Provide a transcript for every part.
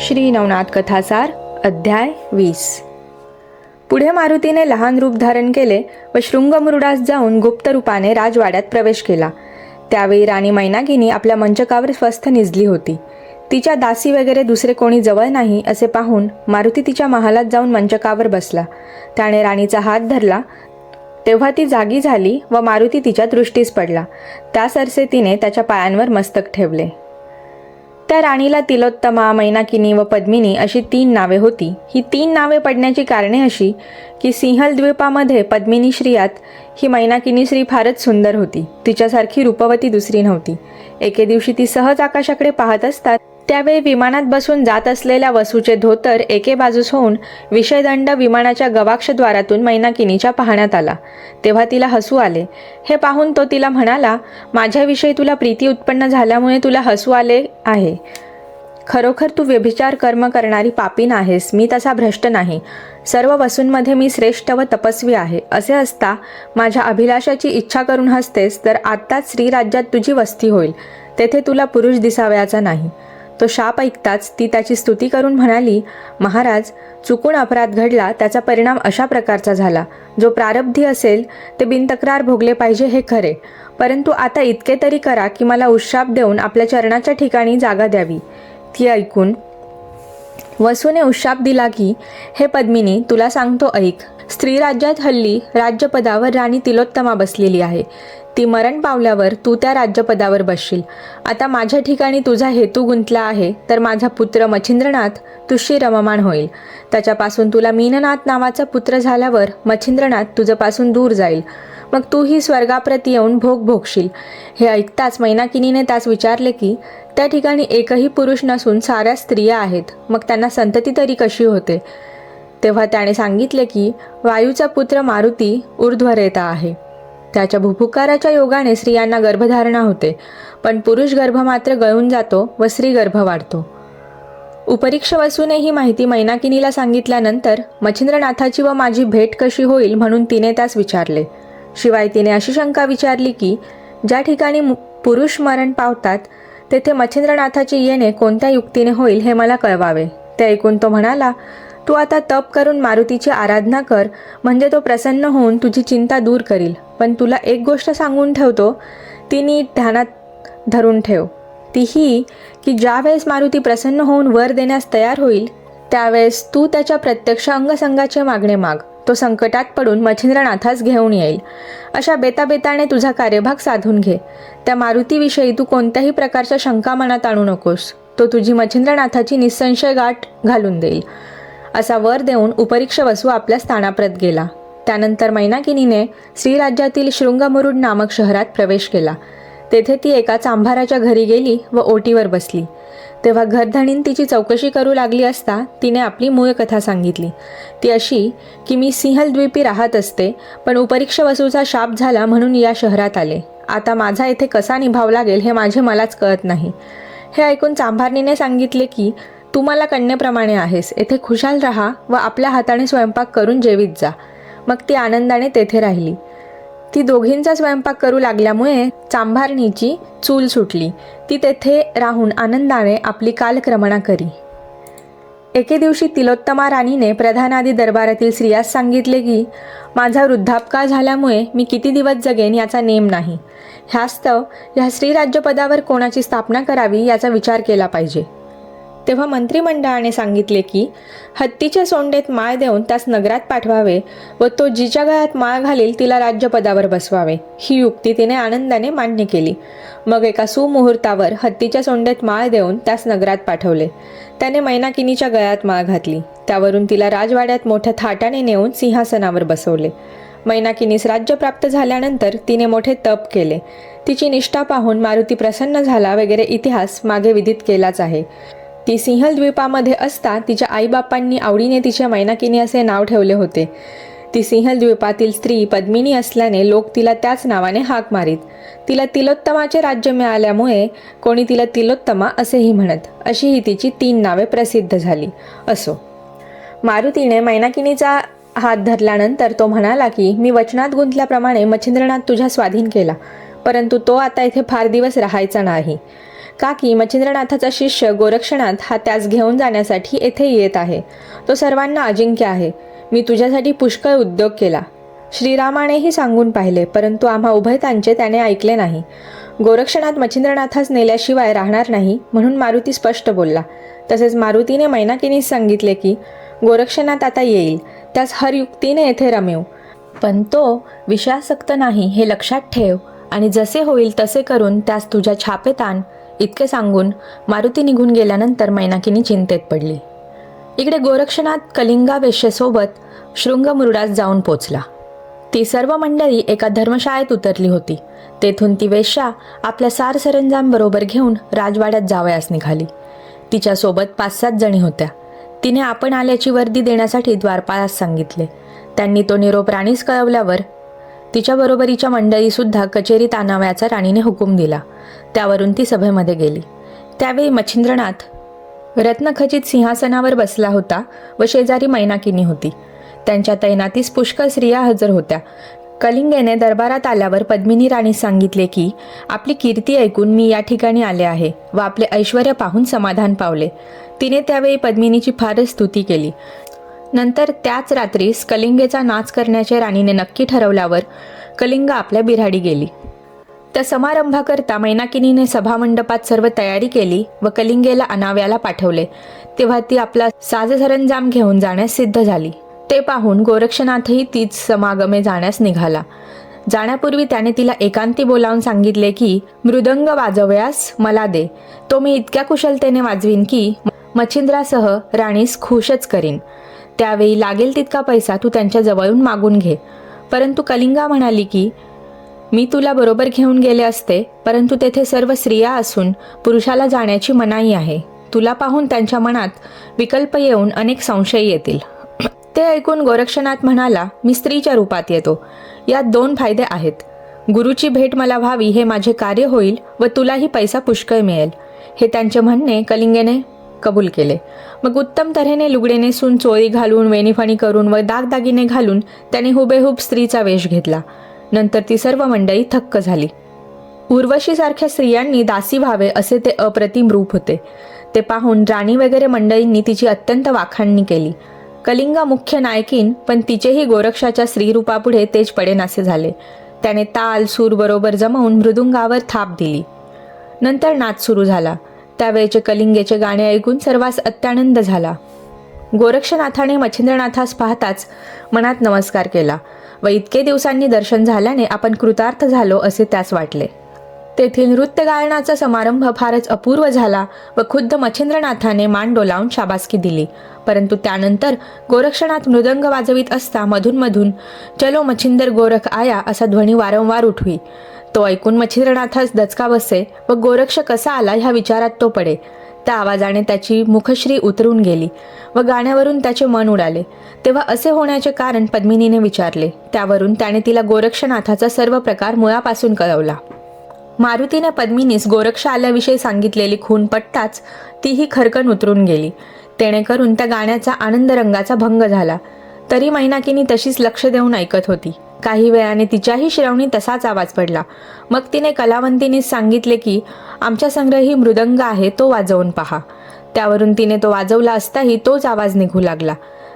श्री नवनाथ कथासार अध्याय 20। पुढे मारुतीने लहान रूप धारण केले व शृंगमुरुडास जाऊन गुप्त रूपाने राजवाड्यात प्रवेश केला। त्यावेळी राणी मैनाकिनी आपल्या मंचकावर स्वस्थ निजली होती। तिच्या दासी वगैरे दुसरे कोणी जवळ नाही असे पाहून मारुती तिच्या महालात जाऊन मंचकावर बसला। त्याने राणीचा हात धरला तेव्हा ती जागी झाली व मारुती तिच्या दृष्टीस पडला। त्या सरसे तिने त्याच्या पायांवर मस्तक ठेवले। त्या राणीला तिलोत्तमा, मैनाकिनी व पद्मिनी अशी 3 नावे होती। ही 3 नावे पडण्याची कारणे अशी की सिंहल द्वीपामध्ये पद्मिनी श्रीयात ही मैनाकिनी श्री फारच सुंदर होती। तिच्यासारखी रूपवती दुसरी नव्हती। एके दिवशी ती सहज आकाशाकडे पाहत असतात त्यावेळी विमानात बसून जात असलेल्या वसूचे धोतर एके बाजूस होऊन विषयदंड विमानाच्या गवाक्षद्वारातून मैनाकिनीच्या पाहण्यात आला। तेव्हा तिला हसू आले। हे पाहून तो तिला म्हणाला, माझ्याविषयी तुला प्रीती उत्पन्न झाल्यामुळे तुला हसू आले आहे। खरोखर तू व्यभिचार कर्म करणारी पापीण आहेस। मी तसा भ्रष्ट नाही। सर्व वसूंमध्ये मी श्रेष्ठ व तपस्वी आहे। असे असता माझ्या अभिलाषाची इच्छा करून हसतेस तर आत्ताच श्रीराज्यात तुझी वस्ती होईल। तेथे तुला पुरुष दिसावयाचा नाही। तो शाप ऐकताच ती त्याची स्तुती करून म्हणाली, महाराज, चुकून अपराध घडला त्याचा परिणाम अशा प्रकारचा झाला। जो प्रारब्धी असेल ते बिनतक्रार भोगले पाहिजे हे खरे, परंतु आता इतके तरी करा की मला उशाप देऊन आपल्या चरणाच्या ठिकाणी जागा द्यावी। ती ऐकून वसूने उशाप दिला की, हे पद्मिनी, तुला सांगतो ऐक। स्त्री राज्यात हल्ली राज्यपदावर राणी तिलोत्तमा बसलेली आहे। ती मरण पावल्यावर तू त्या राज्यपदावर बसशील। आता माझ्या ठिकाणी तुझा हेतू गुंतला आहे तर माझा पुत्र मच्छिंद्रनाथ तुझशी रममाण होईल। त्याच्यापासून तुला मीननाथ नावाचा पुत्र झाल्यावर मच्छिंद्रनाथ तुझपासून दूर जाईल। मग तूही स्वर्गाप्रती येऊन भोग भोगशील। हे ऐकताच मैनाकिनीने त्यास विचारले की, त्या ठिकाणी एकही पुरुष नसून साऱ्या स्त्रिया आहेत, मग त्यांना संतती तरी कशी होते? तेव्हा त्याने सांगितले की, वायूचा पुत्र मारुती ऊर्ध्वरेता आहे। त्याच्या भुभुकाराच्या योगाने स्त्रियांना गर्भधारणा होते, पण पुरुष गर्भ मात्र गळून जातो व स्त्री गर्भ वाढतो। उपरीक्ष वसूने ही माहिती मैनाकिनीला सांगितल्यानंतर मच्छिंद्रनाथाची व माझी भेट कशी होईल म्हणून तिने त्यास विचारले। शिवाय तिने अशी शंका विचारली की, ज्या ठिकाणी पुरुष मरण पावतात तेथे मच्छिंद्रनाथाचे येणे कोणत्या युक्तीने होईल हे मला कळवावे। ते ऐकून तो म्हणाला, तू आता तप करून मारुतीची आराधना कर, म्हणजे तो प्रसन्न होऊन तुझी चिंता दूर करील। पण तुला एक गोष्ट सांगून ठेवतो, ती नीट ध्यानात धरून ठेव। ती ही की ज्यावेळेस मारुती प्रसन्न होऊन वर देण्यास तयार होईल त्यावेळेस तू त्याच्या प्रत्यक्ष अंगसंगाचे मागणे माग। तो संकटात पडून मच्छिंद्रनाथास घेऊन येईल। अशा बेताबेताने तुझा कार्यभाग साधून घे। त्या मारुतीविषयी तू कोणत्याही प्रकारच्या शंका मनात आणू नकोस। तो तुझी मच्छिंद्रनाथाची निसंशय गाठ घालून देईल। असा वर देऊन उपरीक्ष वसू आपल्या स्थानाप्रत गेला। त्यानंतर मैनाकिनीने श्रीराज्यातील शृंगमुरुड नामक शहरात प्रवेश केला। तेथे ती एका चांभाराच्या घरी गेली व ओटीवर बसली। तेव्हा घरधणीन तिची चौकशी करू लागली असता तिने आपली मूळ कथा सांगितली। ती अशी की, मी सिंहलद्वीपी राहत असते, पण उपरीक्ष वसूचा शाप झाला म्हणून या शहरात आले। आता माझा येथे कसा निभाव लागेल हे माझे मलाच कळत नाही। हे ऐकून चांभारणीने सांगितले की, तू मला कन्येप्रमाणे आहेस। येथे खुशाल राहा व आपल्या हाताने स्वयंपाक करून जेवीत जा। मग ती आनंदाने तेथे राहिली। ती दोघींचा स्वयंपाक करू लागल्यामुळे चांभारणीची चूल सुटली। ती तेथे राहून आनंदाने आपली कालक्रमणा करी। एके दिवशी तिलोत्तमा राणीने प्रधानादी दरबारातील स्त्रियास सांगितले की, माझा वृद्धापकाळ झाल्यामुळे मी किती दिवस जगेन याचा नेम नाही। ह्यास्तव ह्या श्रीराज्यपदावर कोणाची स्थापना करावी याचा विचार केला पाहिजे। तेव्हा मंत्रिमंडळाने सांगितले की, हत्तीच्या सोंडेत माळ देऊन त्यास नगरात पाठवावे व तो जिच्या गळ्यात माळ घालील तिला राज्यपदावर बसवावे। ही युक्ती तिने आनंदाने मान्य केली। मग एका सुमुहूर्तावर हत्तीच्या सोंडेत माळ देऊन त्यास नगरात पाठवले। त्याने मैनाकिनीच्या गळ्यात माळ घातली। त्यावरून तिला राजवाड्यात मोठ्या थाटाने नेऊन सिंहासनावर बसवले। मैनाकिनीस राज्य प्राप्त झाल्यानंतर तिने मोठे तप केले। तिची निष्ठा पाहून मारुती प्रसन्न झाला वगैरे इतिहास मागे विदित केलाच आहे। ती सिंहल द्वीपामध्ये असता तिच्या आईबापांनी आवडीने तिच्या मैनाकिनी असे नाव ठेवले होते। ती सिंहल द्वीपातील स्त्री पद्मिनी असल्याने लोक तिला त्याच नावाने हाक मारीत। तिला तिलोत्तमाचे राज्य मिळाल्यामुळे कोणी तिला तिलोत्तमा असेही म्हणत। अशी ही तिची 3 नावे प्रसिद्ध झाली। असो, मारुतीने मैनाकिनीचा हात धरल्यानंतर तो म्हणाला की, मी वचनात गुंतल्याप्रमाणे मच्छिंद्रनाथ तुझ्या स्वाधीन केला, परंतु तो आता इथे फार दिवस राहायचा नाही। काकी, मच्छिंद्रनाथाचा शिष्य गोरक्षनाथ हा त्यास घेऊन जाण्यासाठी येथे येत आहे. तो सर्वांना अजिंक्य आहे. मी तुझ्यासाठी पुष्कळ उद्योग केला. श्रीरामानेही सांगून पाहिले, परंतु आम्हा उभयतांचे त्याने ऐकले नाही. गोरक्षनाथ मच्छिंद्रनाथास नेल्याशिवाय राहणार नाही म्हणून मारुती स्पष्ट बोलला. तसेच मारुतीने मैनाकिनीस सांगितले की गोरक्षनाथ आता येईल, त्यास हर युक्तीने येथे रमेव, पण तो विषयासक्त नाही हे लक्षात ठेव आणि जसे होईल तसे करून त्यास तुझ्या छापेत आण. इतके सांगून मारुती निघून गेल्यानंतर मैनाकिनी चिंतेत पडली. इकडे गोरक्षनाथ कलिंगा वेश्येसोबत शृंगमुरडास जाऊन पोचला. ती सर्व मंडळी एका धर्मशाळेत उतरली होती. तेथून ती वेश्या आपल्या सार सरंजाम बरोबर घेऊन राजवाड्यात जावयास निघाली. तिच्यासोबत 5-7 जणी होत्या. तिने आपण आल्याची वर्दी देण्यासाठी द्वारपाळास सांगितले. त्यांनी तो निरोप राणीस कळवल्यावर तिच्या बरोबरीच्या मंडळीसुद्धा कचेरीत आणावयाचा राणीने हुकूम दिला. त्यावरून ती सभेमध्ये गेली. त्यावेळी मच्छिंद्रनाथ रत्नखचित सिंहासनावर बसला होता व शेजारी मैनाकिनी होती. त्यांच्या तैनातीस पुष्कळ स्त्रिया हजर होत्या. कलिंगेने दरबारात आल्यावर पद्मिनी राणीस सांगितले की आपली कीर्ती ऐकून मी या ठिकाणी आले आहे व आपले ऐश्वर्य पाहून समाधान पावले. तिने त्यावेळी पद्मिनीची फारच स्तुती केली. नंतर त्याच रात्रीस कलिंगेचा नाच करण्याचे राणीने नक्की ठरवल्यावर कलिंगा आपल्या बिऱ्हाडी गेली. त्या समारंभाकरता मैनाकिनीने सभामंडपात सर्व तयारी केली व कलिंगेला अनाव्याला पाठवले. तेव्हा ती आपला साजसरंजाम घेऊन जाण्यास सिद्ध झाली. ते पाहून गोरक्षनाथही तीच समागमे जाण्यास निघाला. जाण्यापूर्वी त्याने तिला एकांती बोलावून सांगितले की मृदंग वाजवयास मला दे. तो मी इतक्या कुशलतेने वाजवीन की मच्छिंद्रासह राणीस खुशच करीन. त्यावेळी लागेल तितका पैसा तू त्यांच्या जवळून मागून घे. परंतु कलिंगा म्हणाली की मी तुला बरोबर घेऊन गेले असते, परंतु तेथे सर्व स्त्रिया असून पुरुषाला जाण्याची मनाई आहे. तुला पाहून त्यांच्या मनात विकल्प येऊन अनेक संशय येतील. ते ऐकून गोरक्षनाथ म्हणाला, मी स्त्रीच्या रूपात येतो. यात 2 फायदे आहेत. गुरुची भेट मला व्हावी हे माझे कार्य होईल व तुलाही पैसा पुष्कळ मिळेल. हे त्यांचे म्हणणे कलिंगेने कबूल केले. मग उत्तम तऱ्हेने लुगडे नेसून, चोळी घालून, वेणीफणी करून व दागदागिने घालून त्याने हुबेहूब स्त्रीचा वेश घेतला. नंतर ती सर्व मंडळी थक्क झाली. उर्वशीसारख्या स्त्रियांनी दासी व्हावे असे ते अप्रतिम रूप होते. ते पाहून राणी वगैरे मंडळींनी तिची अत्यंत वाखाणणी केली. कलिंगा मुख्य नायकीन, पण तिचेही गोरक्षाच्या स्त्रीरूपापुढे तेज पडेनासे झाले. त्याने ताल सूर बरोबर जमवून मृदुंगावर थाप दिली. नंतर नाच सुरू झाला. त्यावेळचे कलिंगेचे गाणे ऐकून सर्वांस अत्यानंद झाला. गोरक्षनाथाने मच्छिंद्रनाथास पाहताच मनात नमस्कार केला व इतके दिवसांनी दर्शन झाल्याने आपण कृतार्थ झालो असे त्यास वाटले. तेथील नृत्य गायनाचा समारंभ फारच अपूर्व झाला व खुद्द मच्छिंद्रनाथाने मान डोलावून शाबासकी दिली. परंतु त्यानंतर गोरक्षनाथ मृदंग वाजवीत असता मधून चलो मच्छिंदर गोरख आया असा ध्वनी वारंवार उठवी. तो ऐकून मच्छिंद्रनाथास दचका बसे व गोरक्ष कसा आला ह्या विचारात तो पडे. त्या आवाजाने त्याची मुखश्री उतरून गेली व गाण्यावरून त्याचे मन उडाले. तेव्हा असे होण्याचे कारण पद्मिनीने विचारले. त्यावरून त्याने तिला गोरक्षनाथाचा सर्व प्रकार मुळापासून कळवला. मारुतीने पद्मिनीस गोरक्ष आल्याविषयी सांगितलेली खून पटताच तीही खरकन उतरून गेली. तेणेकरून त्या गाण्याचा आनंद रंगाचा भंग झाला. तरी मैनाकिनी तशीच लक्ष देऊन ऐकत होती. काही वेळाने तिच्याही श्रवणी तसाच आवाज पडला. मग तिने कलावंतीनीस सांगितले की आमच्या संग्रही मृदंग आहे, तो वाजवून पहा. त्यावरून तिने तो वाजवला असताही तोच आवाज निघू लागला.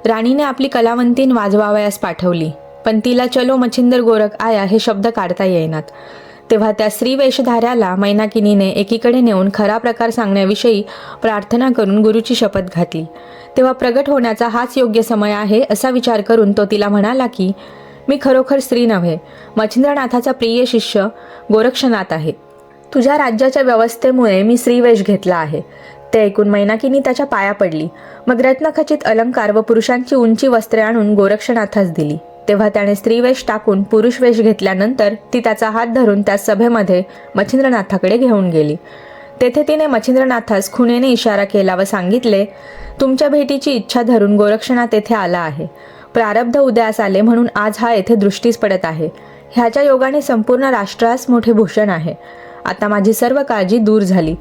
राणीने आपली कलावंतीन वाजवावयास पाठवली, पण तिला चलो मच्छिंदर गोरख आया हे शब्द काढता येईनात. तेव्हा त्या स्त्री वेशधाऱ्याला मैनाकिनीने एकीकडे नेऊन खरा प्रकार सांगण्याविषयी प्रार्थना करून गुरुची शपथ घातली. तेव्हा प्रगट होण्याचा हाच योग्य समय आहे असा विचार करून तो तिला म्हणाला की मी खरोखर स्त्री नव्हे, मच्छिंद्रनाथाचा प्रिय शिष्य गोरक्षनाथ आहे. तुझ्या राज्याच्या व्यवस्थेमुळे मी स्त्रीवेश घेतला आहे. ते ऐकून मैनाकिनी त्याच्या पाया पडली. मग रत्नखचित अलंकार व पुरुषांची उंची वस्त्रे आणून गोरक्षनाथास दिली. तेव्हा त्याने स्त्रीवेश टाकून पुरुषवेश घेतल्यानंतर ती त्याचा हात धरून त्या सभेमध्ये मच्छिंद्रनाथाकडे घेऊन गेली. तेथे तिने मच्छिंद्रनाथास खुणेने इशारा केला व सांगितले, तुमच्या भेटीची इच्छा धरून गोरक्षनाथ येथे आला आहे. प्रारब्ध उदयास आले म्हणून आज हा येथे दृष्टीस पडत आहे. ह्याच्या योगाने संपूर्ण राष्ट्रास मोठे भूषण आहे. आता माझी सर्व काळजी दूर झाली.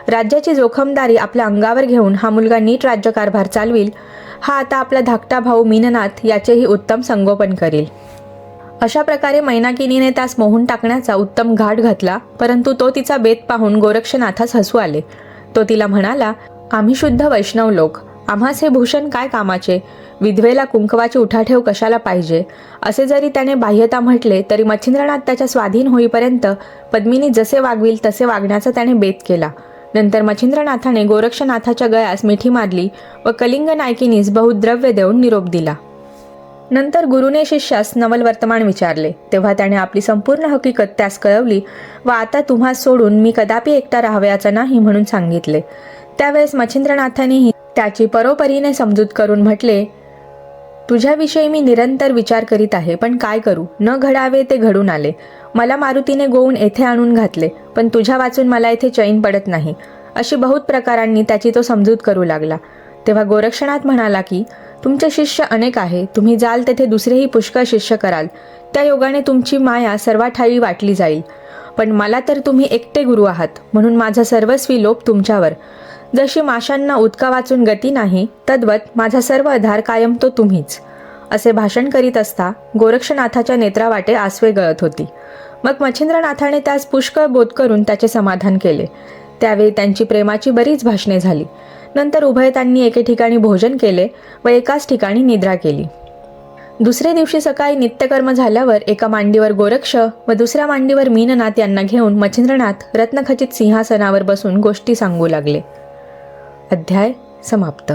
राज्याची जोखमदारी आपल्या अंगावर घेऊन हा मुलगा नीट राज्यकारभार चालविल. हा आता आपला धाकटा भाऊ मीननाथ याचेही उत्तम संगोपन करील. अशा प्रकारे मैनाकिनीने त्यास मोहून टाकण्याचा उत्तम घाट घातला, परंतु तो तिचा बेत पाहून गोरक्षनाथास हसू आले. तो तिला म्हणाला, आम्ही शुद्ध वैष्णव लोक, आम्हास हे भूषण काय कामाचे? विधवेला कुंकवाची उठाठेव कशाला पाहिजे? असे जरी त्याने बाह्यता म्हटले तरी मच्छिंद्रनाथ त्याच्या स्वाधीन होईपर्यंत पद्मिनी जसे वागविल तसे वागण्याचा त्याने बेत केला. नंतर मच्छिंद्रनाथाने गोरक्षनाथाच्या गळ्यास मिठी मारली व कलिंग नायकिनीस बहुद्रव्य देऊन निरोप दिला. नंतर गुरुने शिष्यास नवल वर्तमान विचारले, तेव्हा त्याने आपली संपूर्ण हकीकत त्यास कळवली व आता तुम्हास सोडून मी कदापि एकटा राहावयाचा नाही म्हणून सांगितले. त्यावेळेस मच्छिंद्रनाथानेही त्याची परोपरीने समजूत करून म्हटले, तुझ्याविषयी मी निरंतर विचार करीत आहे, पण काय करू? न घडावे ते घडून आले. मला मारुतीने गोवून येथे आणून घातले, पण तुझ्या वाचून मला येथे चैन पडत नाही. अशी बहुत प्रकारांनी त्याची तो समजूत करू लागला. तेव्हा गोरक्षनाथ म्हणाला की तुमचे शिष्य अनेक आहे, तुम्ही जाल तेथे दुसरेही पुष्कळ शिष्य कराल, त्या योगाने तुमची माया सर्व ठायी वाटली जाईल. पण मला तर तुम्ही एकटे गुरु आहात, म्हणून माझा सर्वस्वी लोभ तुमच्यावर. जशी माशांना उदका वाचून गती नाही, तद्वत माझा सर्व आधार कायम तो तुम्हीच. असे भाषण करीत असता गोरक्षनाथाच्या नेत्रावाटे आसवे गळत होती. मग मच्छिंद्रनाथाने त्यास पुष्कळ बोध करून त्याचे समाधान केले. त्यावेळी त्यांची प्रेमाची बरीच भाषणे झाली. नंतर उभयतांनी एके ठिकाणी भोजन केले व एकाच ठिकाणी निद्रा केली. दुसरे दिवशी सकाळी नित्यकर्म झाल्यावर एका मांडीवर गोरक्ष व दुसऱ्या मांडीवर मीननाथ यांना घेऊन मच्छिंद्रनाथ रत्नखचित सिंहासनावर बसून गोष्टी सांगू लागले. अध्याय समाप्त.